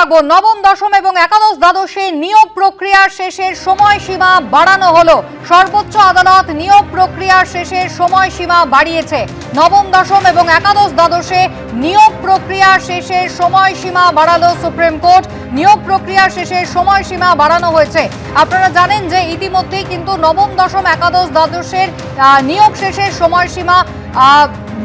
রাখবো। নবম, দশম এবং একাদশ দ্বাদশে নিয়োগ প্রক্রিয়ার শেষের সময়সীমা বাড়ানো হলো। সর্বোচ্চ আদালত নিয়োগ প্রক্রিয়ার শেষের সময়সীমা বাড়িয়েছে। নবম, দশম এবং একাদশ দ্বাদশে নিয়োগ প্রক্রিয়ার শেষের সময়সীমা বাড়ালো সুপ্রিম কোর্ট। নিয়োগ প্রক্রিয়ার শেষের সময়সীমা বাড়ানো হয়েছে। আপনারা জানেন যে ইতিমধ্যেই কিন্তু নবম, দশম, একাদশ দ্বাদশের নিয়োগ শেষের সময়সীমা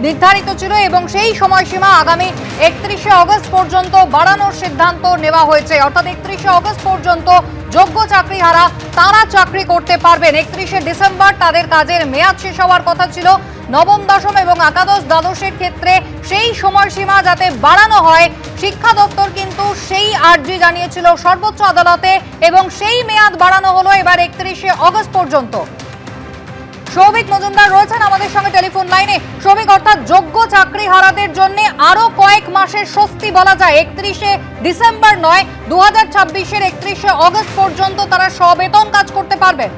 নির্ধারিত ছিল এবং সেই সময়সীমা আগামী 31শে অগস্ট পর্যন্ত বাড়ানোর সিদ্ধান্ত নেওয়া হয়েছে। অর্থাৎ 31শে অগস্ট পর্যন্ত যোগ্য চাকরিহারা তারা চাকরি করতে পারবেন। 31শে ডিসেম্বর তাদের কাজের মেয়াদ শেষ হওয়ার কথা ছিল। নবম, দশম এবং একাদশ দ্বাদশের ক্ষেত্রে সেই সময়সীমা যাতে বাড়ানো হয়, শিক্ষা দপ্তর কিন্তু সেই আর্জি জানিয়েছিল সর্বোচ্চ আদালতে এবং সেই মেয়াদ বাড়ানো হলো এবার 31শে অগস্ট পর্যন্ত। সৌভিক মজুমদার রয়েছেন আমাদের সঙ্গে টেলিফোন লাইনে। সৌভিক, অর্থাৎ যোগ্য চাকরিহারাদের জন্য আরো কয়েক মাসের স্বস্তি বলা যায়। 31শে ডিসেম্বর নয়, 2026-এর 31শে অগস্ট পর্যন্ত তারা সবেতন কাজ করতে পারবেন।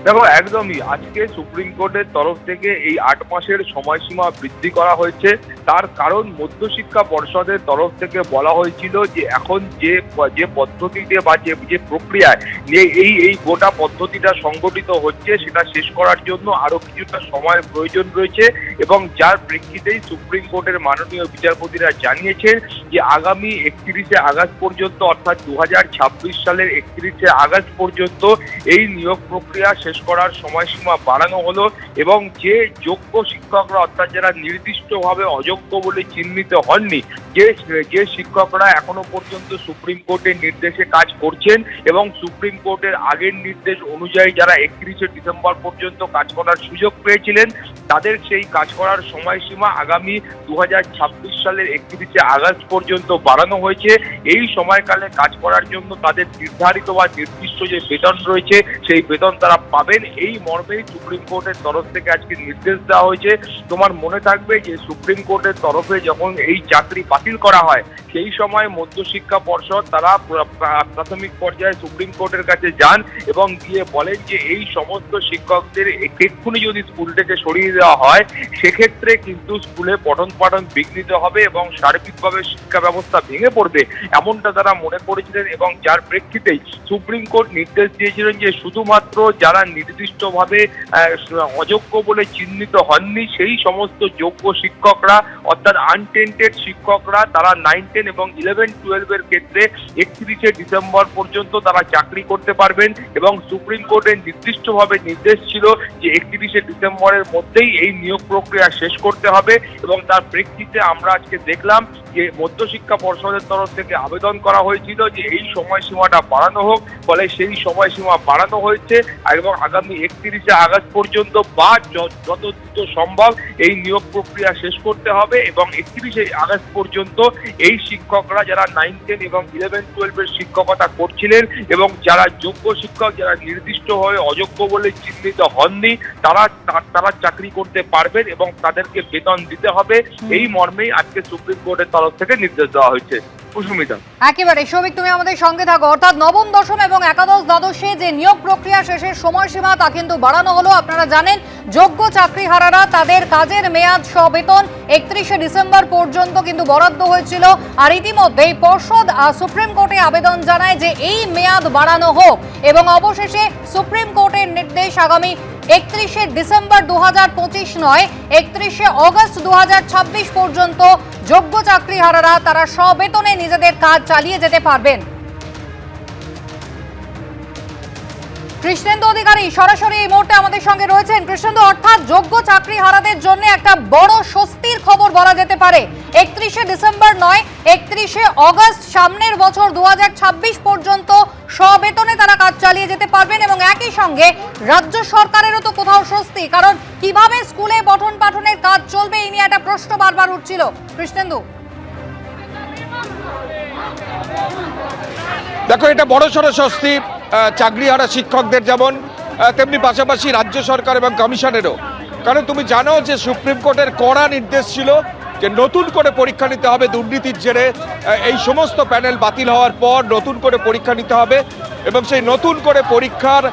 দেখো, একদমই আজকে সুপ্রিম কোর্টের তরফ থেকে এই 8 মাসের সময়সীমা বৃদ্ধি করা হয়েছে। তার কারণ মধ্যশিক্ষা পর্ষদের তরফ থেকে বলা হয়েছিল যে এখন যে পদ্ধতিতে বা যে প্রক্রিয়ায় এই গোটা পদ্ধতিটা সংগঠিত হচ্ছে সেটা শেষ করার জন্য আরো কিছুটা সময়ের প্রয়োজন রয়েছে এবং যার প্রেক্ষিতেই সুপ্রিম কোর্টের মাননীয় বিচারপতিরা জানিয়েছেন যে আগামী 31শে আগস্ট পর্যন্ত, অর্থাৎ 2026 সালের 31শে আগস্ট পর্যন্ত এই নিয়োগ প্রক্রিয়া শেষ করার সময়সীমা বাড়ানো হলো এবং যে যোগ্য শিক্ষকরা, অর্থাৎ যারা নির্দিষ্টভাবে অযোগ্য বলে চিহ্নিত হননি, যে শিক্ষকরা এখনো পর্যন্ত সুপ্রিম কোর্টের নির্দেশে কাজ করছেন এবং সুপ্রিম কোর্টের আগের নির্দেশ অনুযায়ী যারা 31শে ডিসেম্বর পর্যন্ত কাজ করার সুযোগ পেয়েছিলেন, তাদের সেই কাজ করার সময়সীমা আগামী 2026 সালের 31শে আগস্ট পর্যন্ত বাড়ানো হয়েছে। এই সময়কালে কাজ করার জন্য তাদের নির্ধারিত বা নির্দিষ্ট যে বেতন রয়েছে সেই বেতন তারা পাবেন। এই মর্মেই সুপ্রিম কোর্টের তরফ থেকে আজকে নির্দেশ দেওয়া হয়েছে। তোমার মনে থাকবে যে সুপ্রিম কোর্টের তরফে যখন এই চাকরি বাতিল করা হয় সেই সময় মধ্যশিক্ষা পর্ষদ তারা প্রাথমিক পর্যায়ে সুপ্রিম কোর্টের কাছে যান এবং গিয়ে বলেন যে এই সমস্ত শিক্ষকদের এক্ষুনি যদি স্কুল থেকে সরিয়ে দেওয়া হয় সেক্ষেত্রে কিন্তু স্কুলে পঠন পাঠন বিঘ্নিত হবে এবং সার্বিকভাবে শিক্ষা ব্যবস্থা ভেঙে পড়বে, এমনটা তারা মনে করেছিলেন এবং যার প্রেক্ষিতেই সুপ্রিম কোর্ট নির্দেশ দিয়েছিলেন যে শুধুমাত্র যারা নির্দিষ্টভাবে অযোগ্য বলে চিহ্নিত হননি সেই সমস্ত যোগ্য শিক্ষকরা, অর্থাৎ আনটেন্টেড শিক্ষকরা, তারা 9, 10 এবং 11, 12 এর ক্ষেত্রে 31শে ডিসেম্বর পর্যন্ত তারা চাকরি করতে পারবেন এবং সুপ্রিম কোর্টের নির্দিষ্টভাবে নির্দেশ ছিল যে 31শে ডিসেম্বরের মধ্যেই এই নিয়োগ প্রক্রিয়া শেষ করতে হবে এবং তার প্রেক্ষিতে আমরা আজকে দেখলাম যে মধ্যশিক্ষা পর্ষদের তরফ থেকে আবেদন করা হয়েছিল যে এই সময়সীমাটা বাড়ানো হোক, ফলে সেই সময়সীমা বাড়ানো হয়েছে এবং আগামী 31শে আগস্ট পর্যন্ত বা যত দ্রুত সম্ভব এই নিয়োগ প্রক্রিয়া শেষ করতে হবে এবং 31শে আগস্ট পর্যন্ত এই শিক্ষকরা যারা 9, 10 এবং 11, 12 এর শিক্ষকতা করছিলেন এবং যারা যোগ্য শিক্ষক, যারা নির্দিষ্টভাবে অযোগ্য বলে চিহ্নিত হননি, তারা চাকরি করতে পারবেন এবং তাদেরকে বেতন দিতে হবে। এই মর্মেই আজকে সুপ্রিম কোর্টের তরফ থেকে নির্দেশ দেওয়া হয়েছে। একেবারে সৌভিক, তুমি আমাদের সঙ্গে থাকো। অর্থাৎ নবম, দশম এবং একাদশ দ্বাদশে যে নিয়োগ প্রক্রিয়া শেষের সময়সীমা তা কিন্তু বাড়ানো হলো। আপনারা জানেন যোগ্য চাকরিহারারা তাদের কাজের মেয়াদ সবেতন 31শে ডিসেম্বর পর্যন্ত কিন্তু বরাদ্দ হয়েছিল আর ইতিমধ্যেই পর্ষদ সুপ্রিম কোর্টে আবেদন জানায় যে এই মেয়াদ বাড়ানো হোক এবং অবশেষে সুপ্রিম কোর্টের নির্দেশ আগামী 31শে ডিসেম্বর 2025 নয়, 31শে অগস্ট 2026 পর্যন্ত যোগ্য চাকরিহারারা তারা সবেতনে নিজেদের কাজ চালিয়ে যেতে পারবেন। কৃষ্ণেন্দু অধিকারী সরাসরি এই মুহূর্তে আমাদের সঙ্গে রয়েছেন। কৃষ্ণেন্দু, অর্থাৎ যোগ্য চাকরিহারাদের জন্য একটা বড় স্বস্তির খবর বলা যেতে পারে। 31শে ডিসেম্বর নয়, 31শে অগস্ট সামনের বছর 2026 পর্যন্ত সবেতনে তারা কাজ চালিয়ে যেতে পারবেন এবং একই সঙ্গে রাজ্য সরকারেরও তো কোথাও স্বস্তি, কারণ কিভাবে স্কুলে পঠন পাঠনের কাজ চলবে এই নিয়ে একটা প্রশ্ন বারবার উঠছিল। কৃষ্ণেন্দু, দেখো, এটা বড়সড় স্বস্তি চাকরিহারা শিক্ষকদের যেমন, তেমনি পাশাপাশি রাজ্য সরকার এবং কমিশনেরও। কারণ তুমি জানো যে সুপ্রিম কোর্টের কড়া নির্দেশ ছিল যে নতুন করে পরীক্ষা নিতে হবে দুর্নীতির জেরে। এই সমস্ত প্যানেল বাতিল হওয়ার পর নতুন করে পরীক্ষা নিতে হবে এবং সেই নতুন করে পরীক্ষার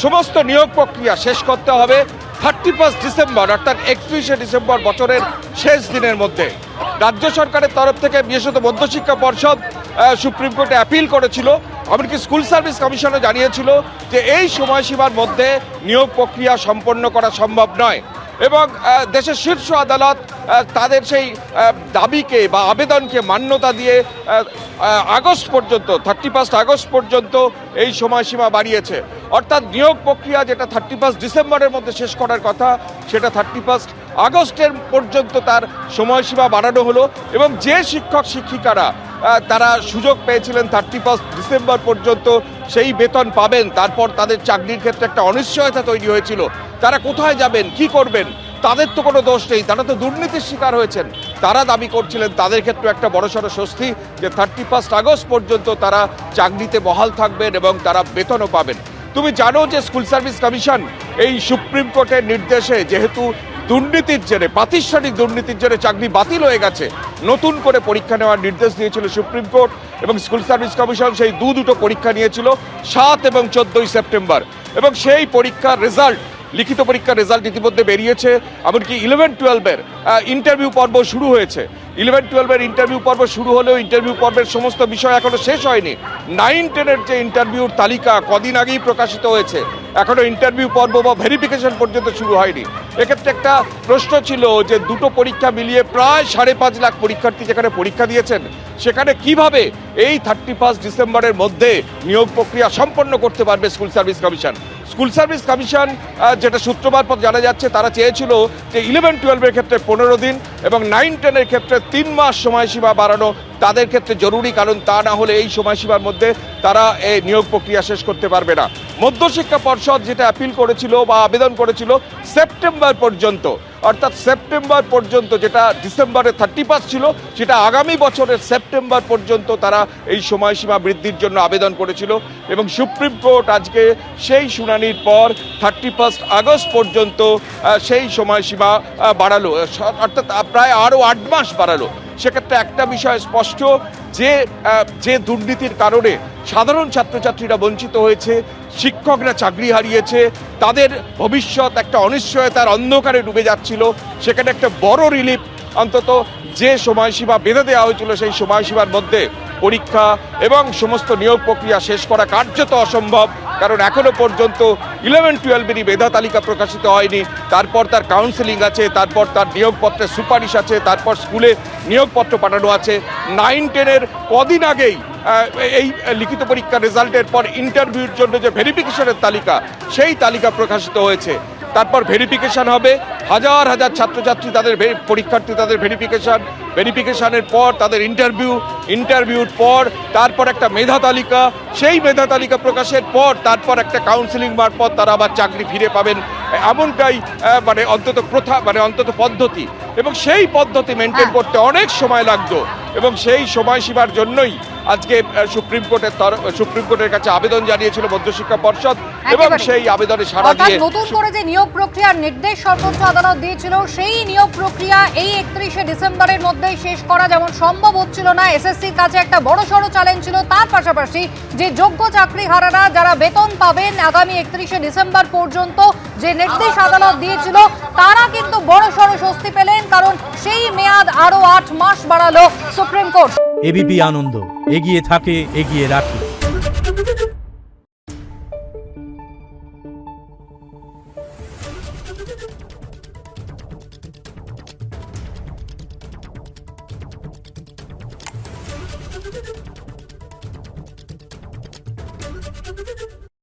সমস্ত নিয়োগ প্রক্রিয়া শেষ করতে হবে। 31 ডিসেম্বর অর্থাৎ 31শে ডিসেম্বর বছরের শেষ দিনের মধ্যে রাজ্য সরকারের তরফ থেকে বিশেষত মধ্যশিক্ষা পর্ষদ সুপ্রিম কোর্টে অ্যাপিল করেছিল, এমনকি স্কুল সার্ভিস কমিশনও জানিয়েছিল যে এই সময়সীমার মধ্যে নিয়োগ প্রক্রিয়া সম্পন্ন করা সম্ভব নয় এবং দেশের শীর্ষ আদালত তাদের সেই দাবিকে বা আবেদনকে মান্যতা দিয়ে আগস্ট পর্যন্ত 31 আগস্ট পর্যন্ত এই সময়সীমা বাড়িয়েছে। অর্থাৎ নিয়োগ প্রক্রিয়া যেটা 31 ডিসেম্বরের মধ্যে শেষ করার কথা সেটা 31 আগস্টের পর্যন্ত তার সময়সীমা বাড়ানো হলো এবং যে শিক্ষক শিক্ষিকারা তারা সুযোগ পেয়েছিলেন 31 ডিসেম্বর পর্যন্ত সেই বেতন পাবেন, তারপর তাদের চাকরির ক্ষেত্রে একটা অনিশ্চয়তা তৈরি হয়েছিল, তারা কোথায় যাবেন কি করবেন, তাদের তো কোনো দোষ নেই, তারা তো দুর্নীতির শিকার হয়েছেন। তারা দাবি করছিলেন তাদের ক্ষেত্রে একটা বড়সড় স্বস্তি যে 31 আগস্ট পর্যন্ত তারা চাকরিতে বহাল থাকবেন এবং তারা বেতনও পাবেন। তুমি জানো যে স্কুল সার্ভিস কমিশন এই সুপ্রিম কোর্টের নির্দেশে যেহেতু দুর্নীতির জেরে প্রাতিষ্ঠানিক দুর্নীতির জেরে চাকরি বাতিল হয়ে গেছে, নতুন করে পরীক্ষা নেওয়ার নির্দেশ দিয়েছিল সুপ্রিম কোর্ট এবং স্কুল সার্ভিস কমিশন সেই দুটো পরীক্ষা নিয়েছিল 7 এবং 14 সেপ্টেম্বর এবং সেই পরীক্ষার রেজাল্ট লিখিত পরীক্ষার রেজাল্ট ইতিমধ্যে বেরিয়েছে। এমনকি 11-12-এর ইন্টারভিউ পর্ব শুরু হয়েছে। 11-12-এর ইন্টারভিউ পর্ব শুরু হলেও ইন্টারভিউ পর্বের সমস্ত বিষয় এখনো শেষ হয়নি। 9-10-এর যে ইন্টারভিউর তালিকা কদিন আগেই প্রকাশিত হয়েছে, এখনো ইন্টারভিউ পর্ব বা ভেরিফিকেশন পর্যন্ত শুরু হয়নি। এক্ষেত্রে একটা প্রশ্ন ছিল যে দুটো পরীক্ষা মিলিয়ে প্রায় 5.5 লাখ পরীক্ষার্থী যেখানে পরীক্ষা দিয়েছেন সেখানে কিভাবে এই 31 ডিসেম্বরের মধ্যে নিয়োগ প্রক্রিয়া সম্পন্ন করতে পারবে school service commission. School service commission যেটা সূত্র মারফত জানা যাচ্ছে তারা চেয়েছিল যে 11-12-এর ক্ষেত্রে 15 দিন এবং 9-10-এর ক্ষেত্রে 3 মাস সময়সীমা বাড়ানো তাদের ক্ষেত্রে জরুরি, কারণ তা না হলে এই সময়সীমার মধ্যে তারা এই নিয়োগ প্রক্রিয়া শেষ করতে পারবে না। মধ্যশিক্ষা পর্ষদ যেটা অ্যাপিল করেছিল বা আবেদন করেছিল সেপ্টেম্বর পর্যন্ত, অর্থাৎ সেপ্টেম্বর পর্যন্ত, যেটা ডিসেম্বরের 31 ছিল সেটা আগামী বছরের সেপ্টেম্বর পর্যন্ত তারা এই সময়সীমা বৃদ্ধির জন্য আবেদন করেছিল এবং সুপ্রিম কোর্ট আজকে সেই শুনানির পর 31 আগস্ট পর্যন্ত সেই সময়সীমা বাড়ালো, অর্থাৎ প্রায় আরও 8 মাস বাড়ালো। সেক্ষেত্রে একটা বিষয় স্পষ্ট যে দুর্নীতির কারণে সাধারণ ছাত্রছাত্রীরা বঞ্চিত হয়েছে, শিক্ষকরা চাকরি হারিয়েছে, তাদের ভবিষ্যৎ একটা অনিশ্চয়তার অন্ধকারে ডুবে যাচ্ছিল, সেখানে একটা বড় রিলিফ অন্তত যে সময়সীমা বেঁধে দেওয়া হয়েছিল সেই সময়সীমার মধ্যে পরীক্ষা এবং সমস্ত নিয়োগ প্রক্রিয়া শেষ করা কার্যত অসম্ভব, কারণ এখনো পর্যন্ত 11-12-এরই মেধা তালিকা প্রকাশিত হয়নি, তারপর তার কাউন্সেলিং আছে, তারপর তার নিয়োগপত্রের সুপারিশ আছে, তারপর স্কুলে নিয়োগপত্র পাঠানো আছে। 9-10-এর কদিন আগেই এই লিখিত পরীক্ষার রেজাল্টের পর ইন্টারভিউর জন্য যে ভেরিফিকেশনের তালিকা সেই তালিকা প্রকাশিত হয়েছে, তারপর ভেরিফিকেশন হবে, হাজার হাজার ছাত্রছাত্রী তাদের পরীক্ষার্থী তাদের ভেরিফিকেশনের পর তাদের ইন্টারভিউর পর তারপর একটা মেধা তালিকা, সেই মেধা তালিকা প্রকাশের পর তারপর একটা কাউন্সেলিং মারফত তারা আবার চাকরি ফিরে পাবেন, এমনটাই অন্তত পদ্ধতি এবং সেই পদ্ধতি মেনটেন করতে অনেক সময় লাগতো এবং সেই সময়সীমার জন্যই আজকে সুপ্রিম কোর্টের কাছে আবেদন জানিয়েছিল মধ্যশিক্ষা পর্ষদ এবং সেই আবেদনে সাড়া দিয়ে নতুন করে যে নিয়োগ প্রক্রিয়ার নির্দেশ সর্বোচ্চ আদালত দিয়েছিল সেই নিয়োগ প্রক্রিয়া এই 31শে ডিসেম্বরের মধ্যে শেষ করা যেমন সম্ভব হচ্ছিল না, এসএসসির কাছে একটা বড়সড় চ্যালেঞ্জ ছিল, তার পাশাপাশি যে যোগ্য চাকরিহারারা যারা বেতন পাবেন আগামী 31শে ডিসেম্বর পর্যন্ত যে নির্দেশ আদালত দিয়েছিল তারা কিন্তু বড়সড় স্বস্তি পেলেন, কারণ সেই মেয়াদ আরো 8 মাস বাড়ালো সুপ্রিম কোর্ট। এবিপি আনন্দ, এগিয়ে থাকে, এগিয়ে রাখে।